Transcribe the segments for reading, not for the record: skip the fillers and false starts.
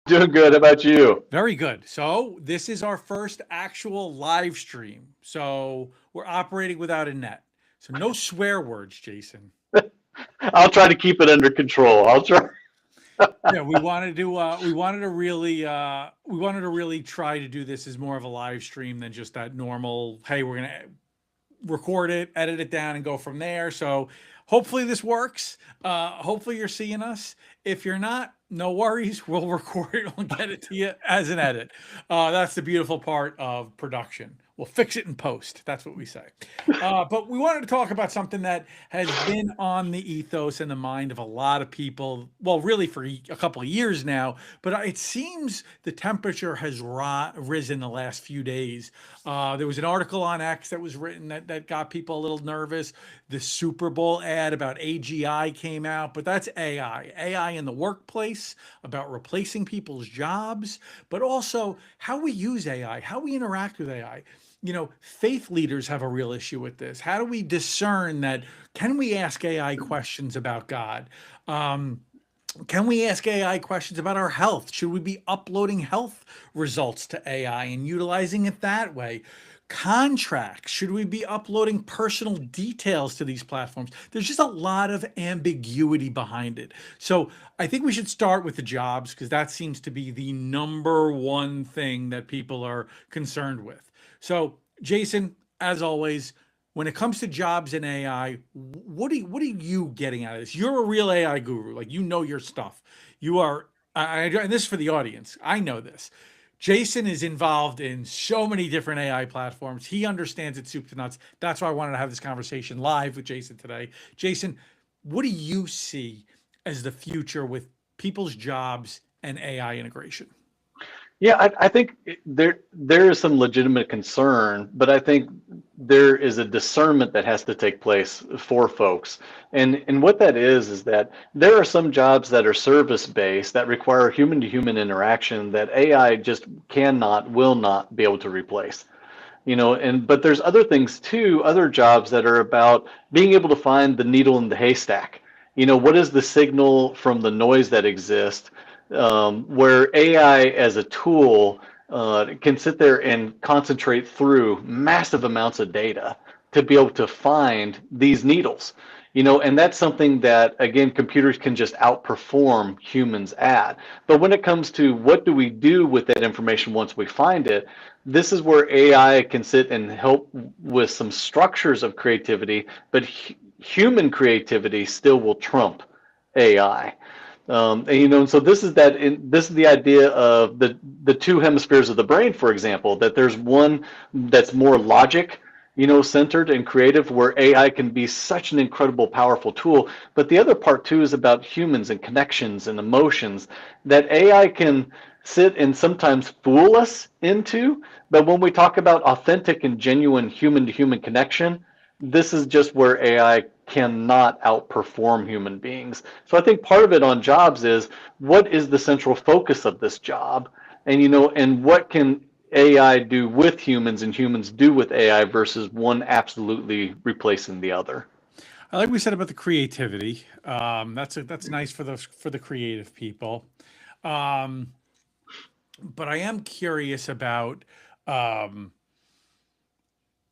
Doing good. How about you? Very good. So, this is our first actual live stream. So, we're operating without a net. So, no swear words, Jason. I'll try to keep it under control. I'll try. Yeah, we wanted to really try to do this as more of a live stream than just that normal, hey, we're going to record it, edit it down, and go from there. So hopefully this works. Hopefully you're seeing us. If you're not, no worries. We'll record it. We'll get it to you as an edit. That's the beautiful part of production. We'll fix it in post. That's what we say. But we wanted to talk about something that has been on the ethos and the mind of a lot of people. Well, really for a couple of years now. But it seems the temperature has risen the last few days. There was an article on X that was written that got people a little nervous. The Super Bowl ad about AGI came out, but that's AI. AI in the workplace, about replacing people's jobs, but also how we use AI, how we interact with AI. Faith leaders have a real issue with this. How do we discern that? Can we ask AI questions about God? Um, can we ask AI questions about our health? Should we be uploading health results to AI and utilizing it that way? Contracts, should we be uploading personal details to these platforms? There's just a lot of ambiguity behind it. So I think we should start with the jobs because that seems to be the number one thing that people are concerned with. So, Jason, as always, when it comes to jobs in AI, what are you getting out of this? You're a real AI guru, like you know your stuff. You are, and this is for the audience. I know this. Jason is involved in so many different AI platforms. He understands it soup to nuts. That's why I wanted to have this conversation live with Jason today. Jason, what do you see as the future with people's jobs and AI integration? Yeah, I think there is some legitimate concern, but I think there is a discernment that has to take place for folks. And what that is that there are some jobs that are service based that require human to human interaction that AI just cannot, will not be able to replace. And but there's other things too, other jobs that are about being able to find the needle in the haystack. What is the signal from the noise that exists, where AI as a tool can sit there and concentrate through massive amounts of data to be able to find these needles. And that's something that, again, computers can just outperform humans at. But when it comes to what do we do with that information once we find it, this is where AI can sit and help with some structures of creativity, but human creativity still will trump AI. And so this is the idea of the two hemispheres of the brain, for example, that there's one that's more logic, centered and creative, where AI can be such an incredible, powerful tool. But the other part too is about humans and connections and emotions that AI can sit and sometimes fool us into. But when we talk about authentic and genuine human to human connection, this is just where AI cannot outperform human beings. So I think part of it on jobs is what is the central focus of this job? And what can AI do with humans and humans do with AI versus one absolutely replacing the other? I like we said about the creativity. That's nice for the creative people. Um, but I am curious about um,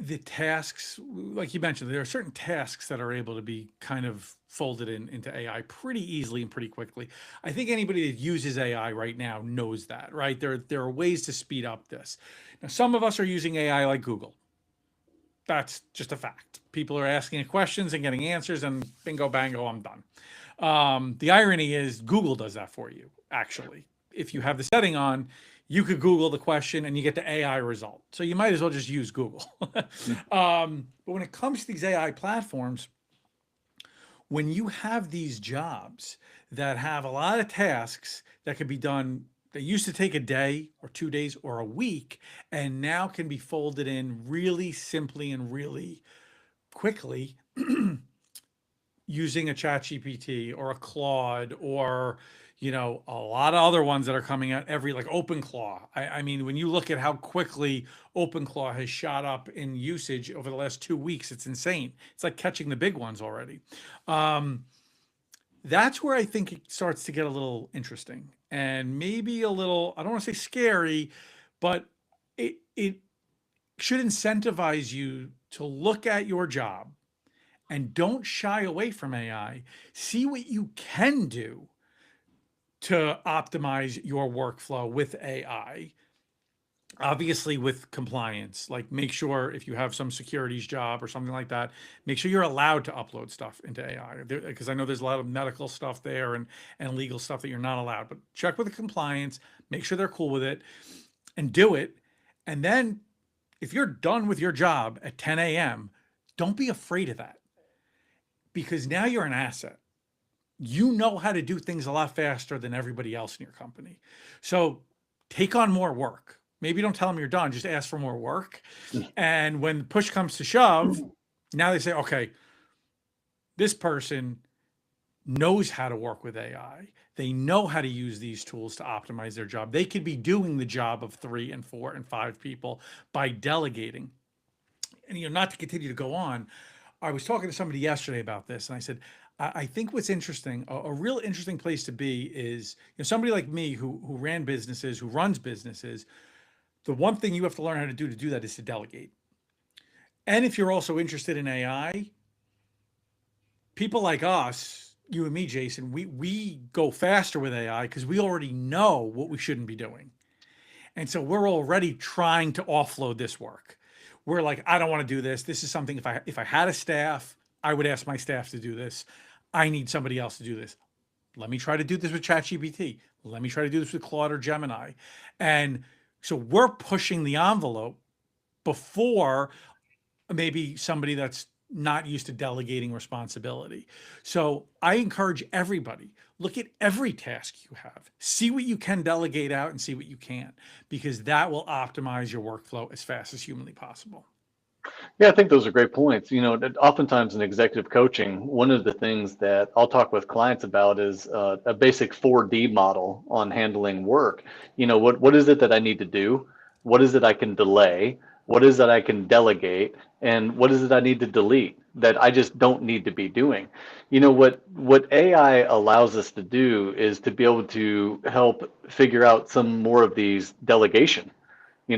the tasks, like you mentioned, there are certain tasks that are able to be kind of folded into AI pretty easily and pretty quickly. I think anybody that uses AI right now knows that, right? There are ways to speed up this. Now, some of us are using AI like Google. That's just a fact. People are asking it questions and getting answers, and bingo, bango, I'm done. The irony is Google does that for you, actually. If you have the setting on, you could Google the question and you get the AI result. So you might as well just use Google. But when it comes to these AI platforms, when you have these jobs that have a lot of tasks that could be done, that used to take a day or 2 days or a week, and now can be folded in really simply and really quickly using a chat GPT or a Claude or a lot of other ones that are coming out every like OpenClaw. I mean, when you look at how quickly OpenClaw has shot up in usage over the last 2 weeks, it's insane. It's like catching the big ones already. Um, That's where I think it starts to get a little interesting and maybe a little, I don't want to say scary, but it should incentivize you to look at your job and don't shy away from AI. See what you can do to optimize your workflow with AI. Obviously, with compliance, like make sure if you have some securities job or something like that, make sure you're allowed to upload stuff into AI. Because I know there's a lot of medical stuff there and legal stuff that you're not allowed. But check with the compliance, make sure they're cool with it, and do it. And then if you're done with your job at 10 a.m., don't be afraid of that, because now you're an asset. You know how to do things a lot faster than everybody else in your company. So take on more work. Maybe don't tell them you're done, just ask for more work. And when push comes to shove, now they say, okay, this person knows how to work with AI. They know how to use these tools to optimize their job. They could be doing the job of 3 and 4 and 5 people by delegating. And not to continue to go on, I was talking to somebody yesterday about this, and I said, I think what's interesting, a real interesting place to be is, somebody like me who ran businesses, who runs businesses. The one thing you have to learn how to do that is to delegate. And if you're also interested in AI, people like us, you and me, Jason, we go faster with AI because we already know what we shouldn't be doing. And so we're already trying to offload this work. We're like, I don't want to do this. This is something, if I had a staff, I would ask my staff to do this. I need somebody else to do this. Let me try to do this with ChatGPT. Let me try to do this with Claude or Gemini. And so we're pushing the envelope before maybe somebody that's not used to delegating responsibility. So I encourage everybody, look at every task you have, see what you can delegate out and see what you can't, because that will optimize your workflow as fast as humanly possible. Yeah, I think those are great points. Oftentimes in executive coaching, one of the things that I'll talk with clients about is a basic 4D model on handling work. What is it that I need to do? What is it I can delay? What is it I can delegate? And what is it I need to delete that I just don't need to be doing? What AI allows us to do is to be able to help figure out some more of these delegation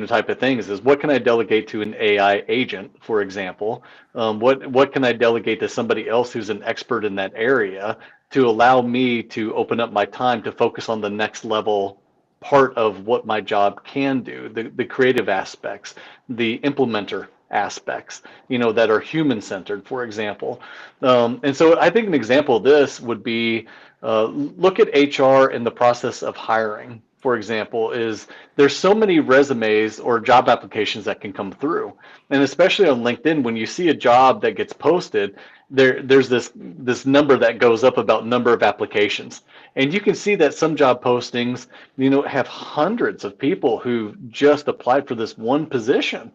type of things. Is what can I delegate to an AI agent, for example? What can I delegate to somebody else who's an expert in that area to allow me to open up my time to focus on the next level part of what my job can do, the creative aspects, the implementer aspects, that are human centered, for example. And so I think an example of this would be look at HR in the process of hiring. For example, is there's so many resumes or job applications that can come through, and especially on LinkedIn, when you see a job that gets posted, there's this number that goes up about number of applications, and you can see that some job postings, have hundreds of people who just applied for this one position.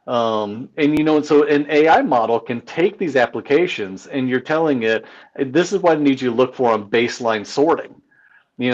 And so an AI model can take these applications, and you're telling it, this is what I need you to look for on baseline sorting.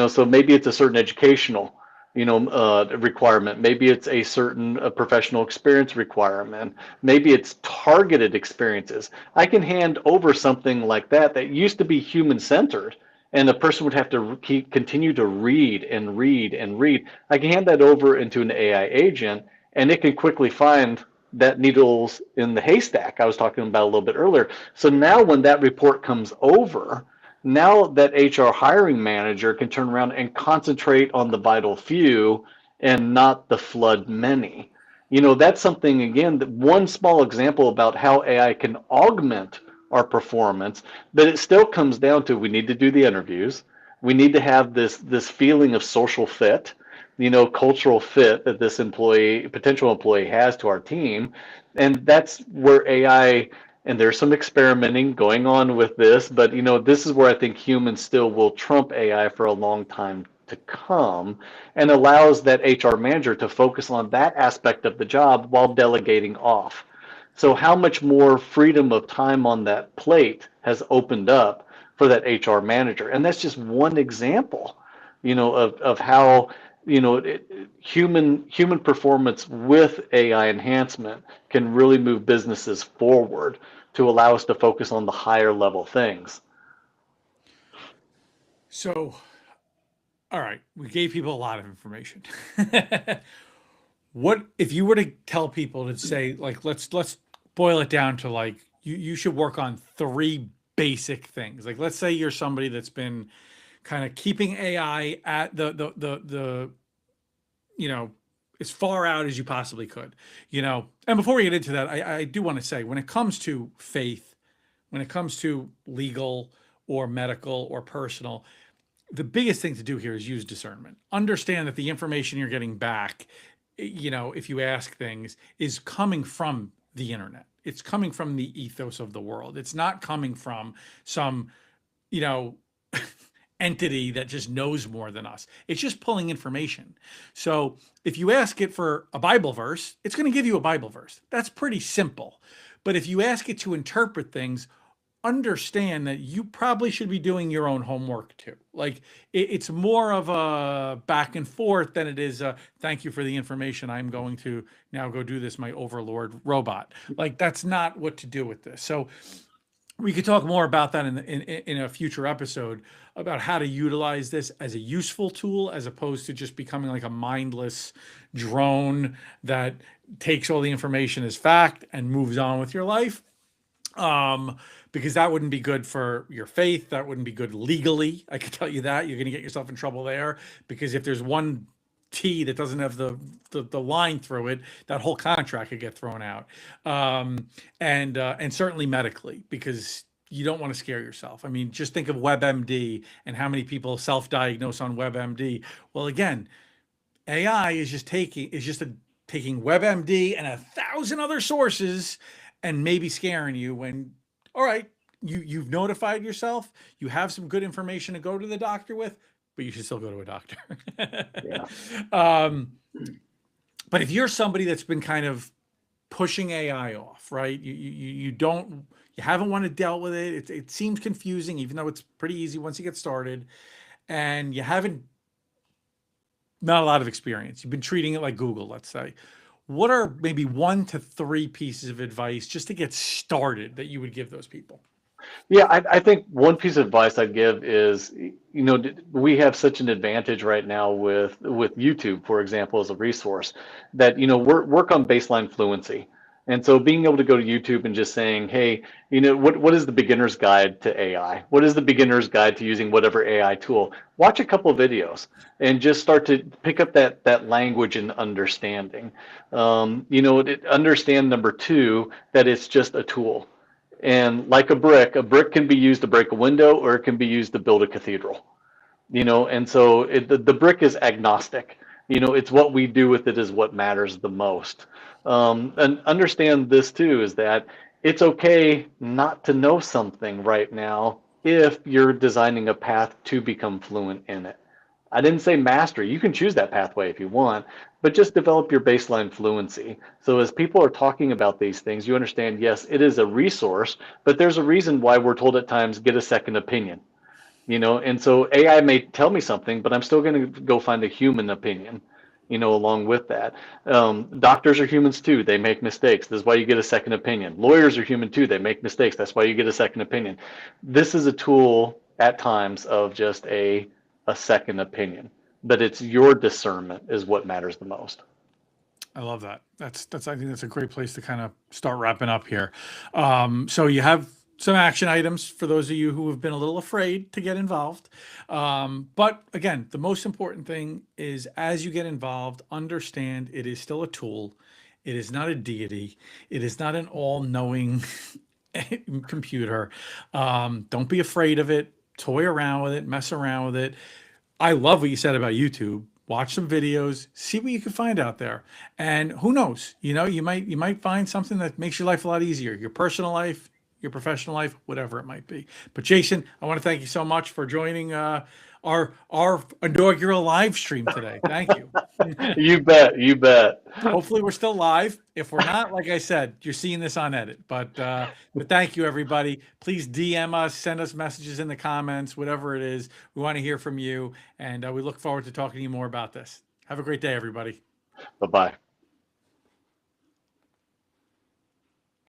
So maybe it's a certain educational, requirement. Maybe it's a certain professional experience requirement. Maybe it's targeted experiences. I can hand over something like that used to be human centered, and the person would have to continue to read and read and read. I can hand that over into an AI agent, and it can quickly find that needles in the haystack I was talking about a little bit earlier. So now when that report comes over, now that HR hiring manager can turn around and concentrate on the vital few and not the flood many. That's something, again, that one small example about how AI can augment our performance, but it still comes down to, we need to do the interviews. We need to have this feeling of social fit, cultural fit that this potential employee has to our team. And that's where AI, and there's some experimenting going on with this, but this is where I think humans still will trump AI for a long time to come, and allows that HR manager to focus on that aspect of the job while delegating off. So how much more freedom of time on that plate has opened up for that HR manager? And that's just one example, of how human performance with AI enhancement can really move businesses forward to allow us to focus on the higher level things. So, all right, we gave people a lot of information. What if you were to tell people to say, like, let's boil it down to like you should work on three basic things. Like, let's say you're somebody that's been kind of keeping AI at the you know, as far out as you possibly could, you know. And before we get into that, I do want to say when it comes to faith, when it comes to legal or medical or personal, the biggest thing to do here is use discernment. Understand that the information you're getting back, you know, if you ask things, is coming from the internet. It's coming from the ethos of the world. It's not coming from some, you know, entity that just knows more than us. It's just pulling information. So if you ask it for a Bible verse, it's going to give you a Bible verse. That's pretty simple. But if you ask it to interpret things, understand that you probably should be doing your own homework too. Like it's more of a back and forth than it is a thank you for the information. I'm going to now go do this, my overlord robot. Like that's not what to do with this. So we could talk more about that in a future episode about how to utilize this as a useful tool as opposed to just becoming like a mindless drone that takes all the information as fact and moves on with your life. Because that wouldn't be good for your faith. That wouldn't be good legally. I can tell you that. You're going to get yourself in trouble there because if there's one T that doesn't have the line through it, that whole contract could get thrown out. And certainly medically, because you don't want to scare yourself. I mean, just think of WebMD and how many people self-diagnose on WebMD. Well, again, AI is just taking WebMD and 1,000 other sources and maybe scaring you when, all right, you've notified yourself, you have some good information to go to the doctor with, but you should still go to a doctor. Yeah. But if you're somebody that's been kind of pushing AI off, right? You haven't wanted to deal with it. It seems confusing, even though it's pretty easy once you get started, and you haven't not a lot of experience. You've been treating it like Google, let's say. What are maybe 1 to 3 pieces of advice just to get started that you would give those people? Yeah, I think one piece of advice I'd give is, you know, we have such an advantage right now with YouTube, for example, as a resource that, you know, work on baseline fluency. And so being able to go to YouTube and just saying, hey, you know, what is the beginner's guide to AI? What is the beginner's guide to using whatever AI tool? Watch a couple of videos and just start to pick up that language and understanding. You know, understand number 2, that it's just a tool. And like a brick can be used to break a window or it can be used to build a cathedral, you know, and so the brick is agnostic. You know, it's what we do with it is what matters the most. And understand this too, is that it's okay not to know something right now if you're designing a path to become fluent in it. I didn't say mastery. You can choose that pathway if you want, but just develop your baseline fluency. So as people are talking about these things, you understand, yes, it is a resource, but there's a reason why we're told at times, get a second opinion, you know, and so AI may tell me something, but I'm still going to go find a human opinion, you know, along with that. Doctors are humans too. They make mistakes. This is why you get a second opinion. Lawyers are human too. They make mistakes. That's why you get a second opinion. This is a tool at times of just a second opinion, but it's your discernment is what matters the most. I love that. I think that's a great place to kind of start wrapping up here. So you have some action items for those of you who have been a little afraid to get involved. But again, the most important thing is as you get involved, understand it is still a tool. It is not a deity. It is not an all-knowing computer. Don't be afraid of it. Toy around with it, mess around with it. I love what you said about YouTube. Watch some videos, see what you can find out there. And who knows, you know, you might find something that makes your life a lot easier, your personal life, your professional life, whatever it might be. But Jason, I want to thank you so much for joining our inaugural live stream today. Thank you. You bet. Hopefully we're still live. If we're not, like I said, you're seeing this on edit. But thank you, everybody. Please DM us, send us messages in the comments, whatever it is. We want to hear from you, and we look forward to talking to you more about this. Have a great day, everybody. Bye-bye.